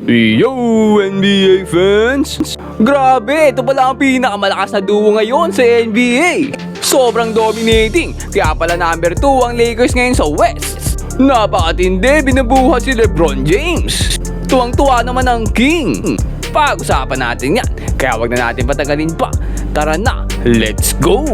Yo, NBA fans! Grabe, ito pala ang pinakamalakas na duo ngayon sa NBA. Sobrang dominating, kaya pala number 2 ang Lakers ngayon sa West. Napakatindi, binubuhat si LeBron James. Tuwang-tuwa naman ang King. Pag-usapan natin yan, kaya wag na natin patagalin pa. Tara na, let's go!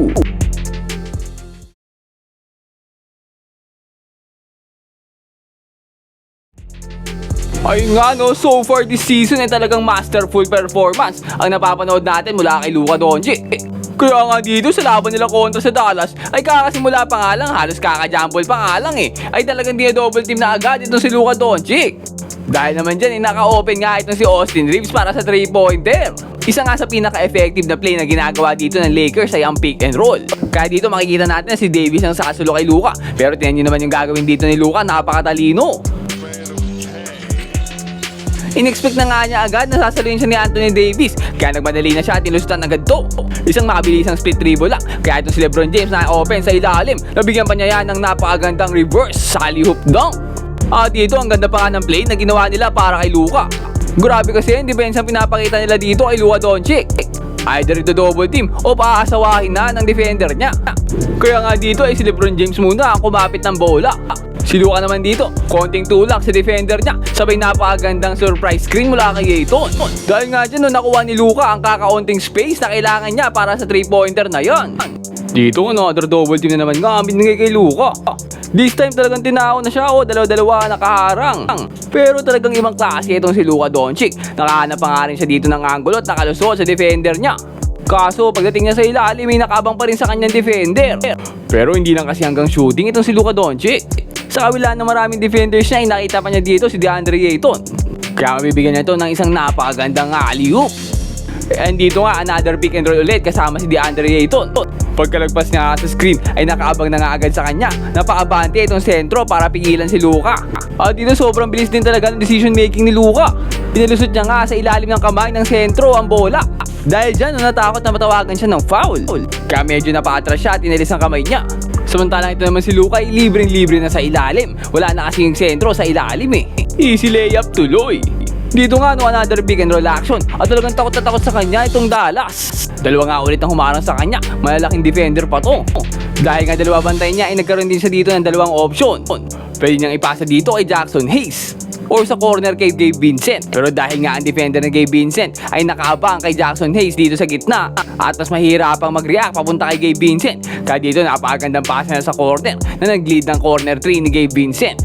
Ayun nga no, so far this season ay talagang masterful performance ang napapanood natin mula kay Luka Doncic. Kaya nga dito sa laban nila kontra sa Dallas ay kakasimula pa nga lang, halos kaka-jumble pa nga lang ay talagang double team na agad itong si Luka Doncic. Dahil naman dyan naka-open nga itong si Austin Reeves para sa 3-pointer. Isa nga sa pinaka-effective na play na ginagawa dito ng Lakers ay ang pick and roll. Kaya dito makikita natin na si Davis ang sasulo kay Luka. Pero tingnan nyo naman yung gagawin dito ni Luka, napakatalino. In-expect na nga niya agad na sasaluhin siya ni Anthony Davis, kaya nagmadali na siya at nilusutan agad to. Isang makabilisang split dribble lang, kaya ito si LeBron James na open sa ilalim. Nabigyan pa niya yan ng napakagandang reverse alley-oop dunk. At dito ang ganda pa nga ng play na ginawa nila para kay Luka. Grabe kasi yung defense ang pinapakita nila dito kay Luka Doncic. Either ito double team o paasawahin na ng defender niya. Kaya nga dito ay si LeBron James muna ang kumapit ng bola. Si Luka naman dito, konting tulak sa defender niya, sabay napakagandang surprise screen mula kay Ayton. Dahil nga dyan, nakuha ni Luka ang kakaunting space na kailangan niya para sa 3-pointer na yan. Dito, another double team na naman nga ang binigay kay Luka. This time talagang tinao na siya, dalawa-dalawa nakaharang. Pero talagang ibang klase itong si Luka Doncic. Nakahanap pa nga rin siya dito ng angulo at nakalusot sa defender niya. Kaso pagdating niya sa ilalim, may nakabang pa rin sa kanyang defender. Pero hindi lang kasi hanggang shooting itong si Luka Doncic. Sa kabila ng maraming defenders niya, ay nakita pa niya dito si DeAndre Ayton. Kaya mabibigyan niya ito ng isang napakagandang alley-oop. And dito nga, another pick and roll ulit kasama si DeAndre Ayton. Pagkalagpas niya sa screen, ay nakaabang na nga agad sa kanya. Napakabante itong sentro para pigilan si Luka. At dito sobrang bilis din talaga ng decision making ni Luka. Pinalusot niya nga sa ilalim ng kamay ng sentro ang bola. Dahil dyan, natakot na matawagan siya ng foul. Kaya medyo napaatras siya at inalis ang kamay niya. Samantalang ito naman si Luka ay libreng-libre na sa ilalim. Wala na kasing sentro sa ilalim Easy layup tuloy. Dito nga another pick and roll action at talagang takot na takot sa kanya itong Dallas. Dalawa nga ulit ang humarang sa kanya, malalaking defender pa to. Dahil nga dalawa bantay niya ay nagkaroon din siya dito ng dalawang option. Pwede niyang ipasa dito kay Jackson Hayes or sa corner kay Gabe Vincent. Pero dahil nga ang defender ng Gabe Vincent ay nakaabang kay Jackson Hayes dito sa gitna at mas mahirapang mag-react papunta kay Gabe Vincent. Kaya dito napakagandang pasa na sa corner na nag-lead ng corner 3 ni Gabe Vincent.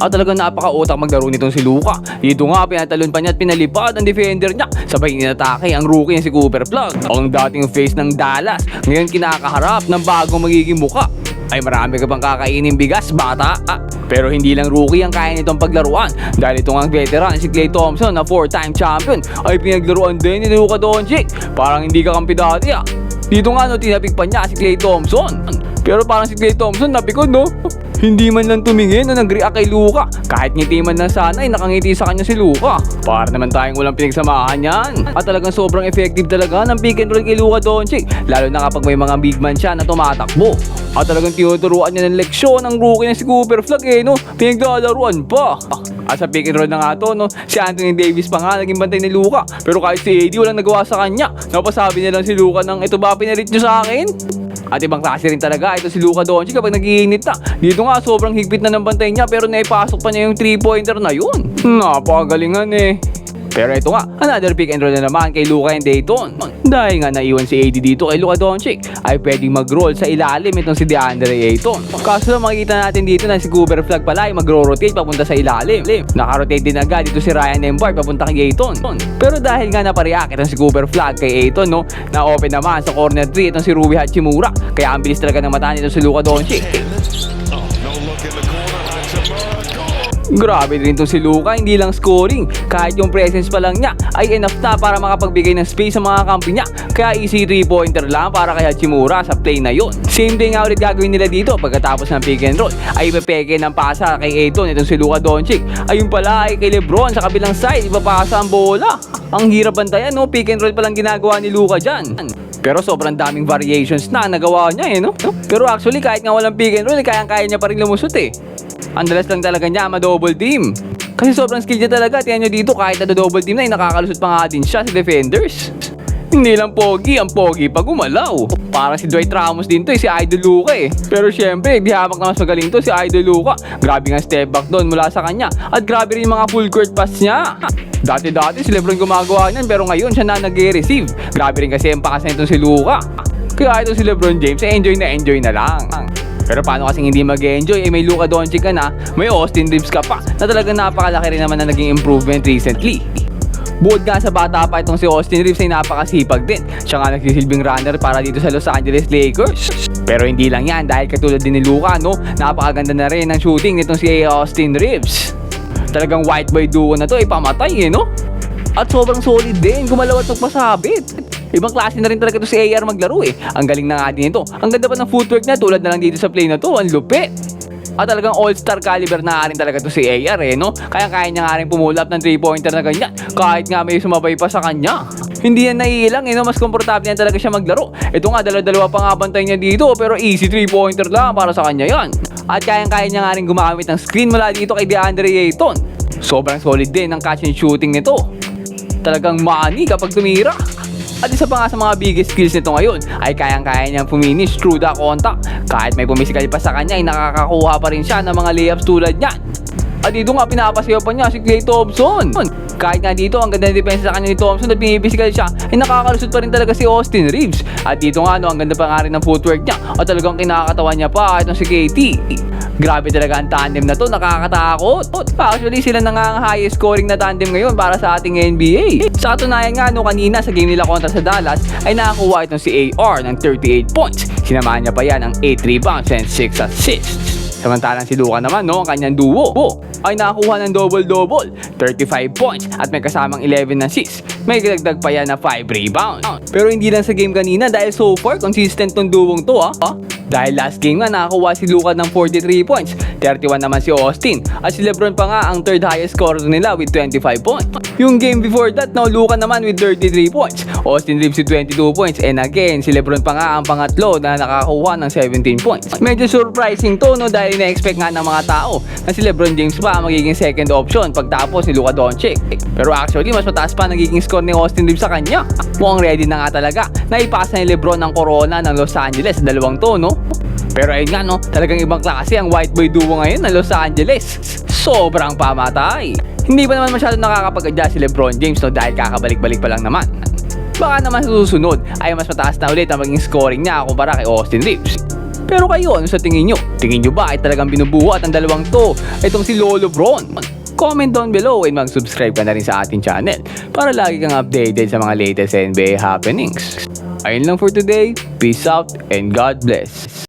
At talagang napaka-utak maglaro nitong si Luka. Dito nga pinatalon pa niya at pinalipad ang defender niya. Sabay inatake ang rookie na si Cooper Flag. Ang dating face ng Dallas, ngayon kinakaharap ng bagong magiging muka. Ay marami ka bang kakainin bigas, bata? Pero hindi lang rookie ang kaya nitong paglaruan. Dahil itong ang veteran si Klay Thompson na 4-time champion ay pinaglaruan din ni Luka Doncic. Parang hindi ka kampi dati Dito nga tinapik pa niya si Klay Thompson. Pero parang si Klay Thompson napikon Hindi man lang tumingin na nag-react kay Luka. Kahit ngiti man lang sana ay nakangiti sa kanya si Luka. Para naman tayong walang pinagsamahan yan. At talagang sobrang effective talaga ng pick and roll kay Luka Doncic. Lalo na kapag may mga big man siya na tumatakbo. At talagang tinuturuan niya ng leksyon ang rookie na si Cooper Flag Pinagdalaruan pa. At sa pick and roll na nga to si Anthony Davis pa nga naging bantay ni Luka. Pero kahit si AD walang nagawa sa kanya. Napasabi niya lang si Luka ng ito ba pinarit niyo sa akin? At ibang klase rin talaga ito si Luka Doncic kapag nag-iinit na. Dito nga sobrang higpit na ng bantay niya pero naipasok pa niya yung 3-pointer na yun. Napakagalingan Pero ito nga, another pick and roll na naman kay Luka and Ayton. Dahil nga naiwan si AD dito kay Luka Doncic, ay pwedeng mag-roll sa ilalim itong si DeAndre Ayton. Kaso makikita natin dito na si Cooper Flag pala ay mag-rotate papunta sa ilalim. Nakarotate din agad dito si Ryan Nembhard papunta kay Ayton. Pero dahil nga napareact itong si Cooper Flag kay Ayton, na-open naman sa corner 3 itong si Rui Hachimura. Kaya ang bilis talaga ng mata nito si Luka Doncic. Grabe rin itong si Luka, hindi lang scoring. Kahit yung presence pa lang niya ay enough na para makapagbigay ng space sa mga kampi niya. Kaya easy 3-pointer lang para kay Hachimura sa play na yon. Same thing nga ulit gagawin nila dito pagkatapos ng pick and roll. Ay ipepeke ng pasa kay Ayton itong si Luka Doncic. Ayun pala ay kay Lebron sa kabilang side, ipapasa ang bola. Ang hirap bantayan pick and roll pa lang ginagawa ni Luka dyan. Pero sobrang daming variations na nagawa niya Pero actually kahit nga walang pick and roll, kayang-kaya niya pa rin lumusot Ang dalas lang talaga niya ma-double team. Kasi sobrang skill niya talaga. Tingnan nyo dito, kahit na double team na, nakakalusot pa nga din siya sa defenders. Hindi lang pogi, ang pogi pa gumalaw. Parang si Dwight Ramos din to, si Idol Luka eh. Pero syempre, di hamak na mas magaling to si Idol Luka. Grabe nga step back doon mula sa kanya. At grabe rin yung mga full court pass niya. Dati-dati si Lebron gumagawa niyan, pero ngayon siya na nag-receive. Grabe rin kasi ang pakas na ito si Luka. Kaya ito si LeBron James, enjoy na lang. Pero paano kasing hindi mag-enjoy? May Luka Doncic ka na, may Austin Reeves ka pa, na talagang napakalaki rin naman na naging improvement recently. Bukod nga sa bata pa itong si Austin Reeves ay napakasipag din. Siya nga nagsisilbing runner para dito sa Los Angeles Lakers. Pero hindi lang yan, dahil katulad din ni Luka, no, napakaganda na rin ng shooting nitong si Austin Reeves. Talagang white boy duo na to, pamatay no? At sobrang solid din, gumalaw at magpasabit. Ibang klase na rin talaga to si AR maglaro Ang galing na nga din ito. Ang ganda pa ng footwork niya, tulad na lang dito sa play na to, ang lupit. At talagang all-star caliber na rin talaga to si AR no? Kaya kaya niya nga rin pumulap ng 3-pointer na ganyan, kahit nga may sumabay pa sa kanya. Hindi yan naiilang no? Mas komportable yan talaga siya maglaro. Ito nga, dalawa pa nga bantay niya dito, pero easy 3-pointer lang para sa kanya yan. At kaya niya nga rin gumamit ng screen mula dito kay DeAndre Ayton. Sobrang solid din ang catch and shooting nito. Talagang money kapag tumira. At isa pa nga sa mga biggest skills nito ngayon ay kayang-kaya niyang finish through the contact. Kahit may pumisikal pa sa kanya ay nakakakuha pa rin siya ng mga layups tulad niyan. At dito nga pinapasayaw pa niya si Klay Thompson. Kahit nga dito ang ganda ng depensa sa kanya ni Thompson at pinipisikal siya, ay nakakalusot pa rin talaga si Austin Reeves. At dito nga ang ganda pa nga rin ng footwork niya at talagang kinakatawan niya pa itong si KT. Grabe talaga ang tandem na to, nakakatakot. Actually, sila na nga ang highest scoring na tandem ngayon para sa ating NBA. Sa katunayan nga, kanina sa game nila kontra sa Dallas, ay nakakuha itong si AR ng 38 points. Sinamahan niya pa yan ng 8 rebounds and 6 assists. Samantalang si Luka naman, ang kanyang duo, ay nakakuha ng double-double, 35 points at may kasamang 11 assists. May dagdag pa yan na 5 rebounds. Pero hindi lang sa game kanina, dahil so far consistent tong duwong to Dahil last game nga nakakuha si Luka ng 43 points, 31 naman si Austin, at si Lebron pa nga ang third highest scorer nila with 25 points. Yung game before that, Luka naman with 33 points, Austin Reeves with 22 points, and again si Lebron pa nga ang pangatlo na nakakuha ng 17 points. Medyo surprising to dahil na-expect nga ng mga tao na si Lebron James pa ang magiging second option pagtapos ni Luka Doncic. Pero actually mas mataas pa nagiging score ni Austin Reeves sa kanya. Mukhang ready na nga talaga na ipasa ni Lebron ang corona ng Los Angeles sa dalawang to Pero ayun nga talagang ibang klase ang white boy duo ngayon ng Los Angeles. Sobrang pamatay. Hindi pa naman masyado nakakapag-adjust si Lebron James dahil kakabalik-balik pa lang naman. Baka naman sa susunod ay mas mataas na ulit ang maging scoring niya kumpara kay Austin Reeves. Pero kayo, ano sa tingin nyo? Tingin nyo ba ay talagang binubuhat ang dalawang to? Itong si Lolo Bron? Comment down below and mag-subscribe ka na rin sa ating channel para lagi kang updated sa mga latest NBA happenings. Ayun lang for today. Peace out and God bless.